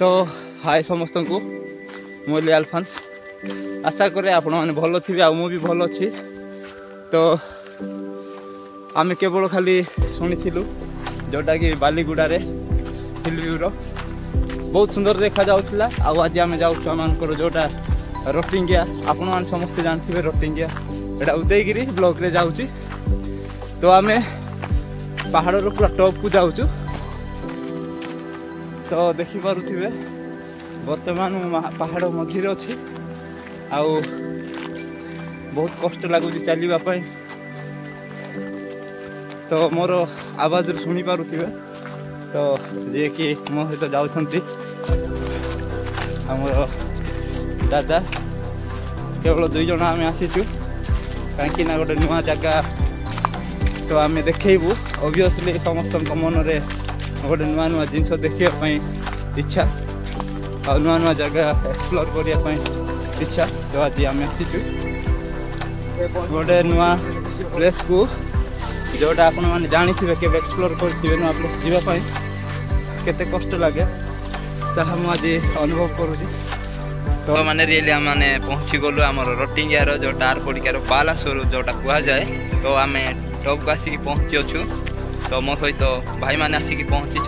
तो हाय समस्त को मुझे अल्फांस आशा करे आपण मैंने भल थी भी भल अच्छी। तो आम केवल खाली शुणी जोटा कि बालीगुड़े हिल व्यू बहुत सुंदर देखा जाऊला। आज आम जाऊर जोटा रोटिंगिया आपण मैंने समस्ते जानते रोटिंगिया एटा उदयगिरी ब्लॉक रे जाऊँगी। तो आम पहाड़ पूरा टॉप को जाऊँ। तो देखिपे बर्तमान पहाड़ मझे अच्छी आउ बहुत कष्ट लगुच चलवाई। तो मोर आवाज शुणी पारे तो जी कि मो सहित जाऊँगी आमर दादा केवल 2 जन आम आसीचु कहीं गोटे नुआ जगह तो आम देखू ऑब्वियसली समस्त मन में गोटे नुआ नुआ जिनस देखापी इच्छा और नुआ नुआ जगह एक्सप्लोर करने इच्छा। तो आज आम आसीचु गोटे नुआ प्लेस को जोटा आपण मैंने जानी थे के एक्सप्लोर करेंगे नुआ प्लेस जावाई केते कष्ट लगे ताहा मु आज अनुभव करुँगी। तो मैंने रियली मैंने पहुँची गलु आम रोटिंगियार जो आरपड़िकार बालासोर जोटा कह जाए। तो आम टॉप को आसिक पहुँची अच्छु। तो मो सहित भाई मैंने आसिक पहुँची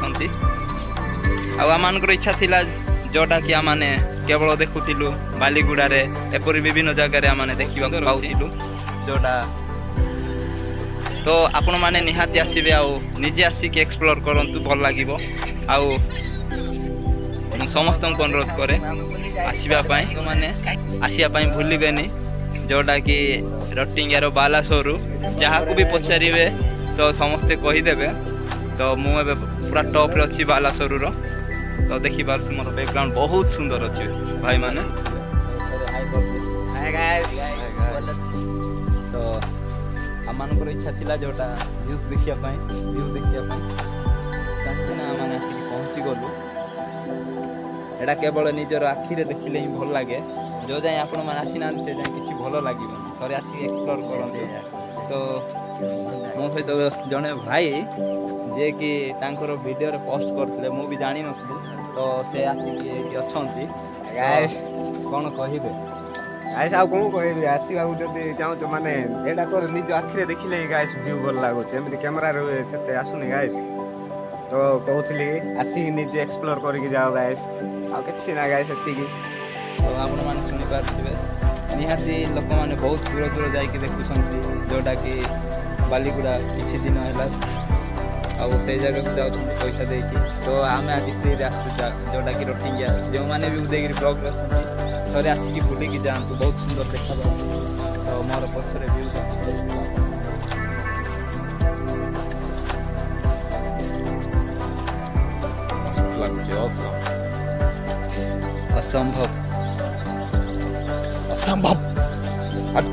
आमर इच्छा थिला जोटा कि आम केवल देखुलु बालीगुड़े एपरी विभिन्न जगह आम देखा पाऊलु जोटा। तो आपण मैंने निहाती आसबे आजे आसिक एक्सप्लोर करूँ भल लगे। समस्त अनुरोध करे आसवाई तो मैंने आसवाई भूलें जोटा कि रोटिंगियार बालासोर जहाँ को भी पचारे तो समस्ते कहीदेवे। तो मुझे पूरा टॉप रे अच्छी बालासोर तो देखिपार मोर बैकग्राउंड बहुत सुंदर अच्छे भाई माने। तो आम इच्छा थिला जोटा व्यूज देखापी मैंने आसिक पहुँची गलु। एटा केवल निजर आखिरे देखिले ही भल लगे जो जाए आपण मैंने आसीना से जाए कि भल लगे थे आसिक एक्सप्लोर करते। तो मो सहित जड़े भाई जे कि वीडियो रे पोस्ट करते मु भी जानी नी तो से आसिक अच्छा कौन कहे गाइस आ कौन कह आसवा जब चाहूँ माने एटा तो निज आखिरे देखिले गाइस व्यू भल लगुच एमती कैमेरा से आसुनी गाइस। तो कहूली आसिक निजे एक्सप्लोर करके जाओ गाइस आ कि ना गाइस एति। तो आपण मैंने शुणी पारे निहाती लोक मैंने बहुत दूर दूर जाकि देखुंत जोटा कि बालीगुड़ा किसी दिन है से जगह को जाऊँ पैसा देकी। तो आम आज फ्री आसू जोटा कि रोटिंगिया जो मैंने भी उदयगिरी ब्लॉक थे आसिक बुलिकी जातु बहुत सुंदर देखा। तो मोर पछरे व्यू असंभव असंभव।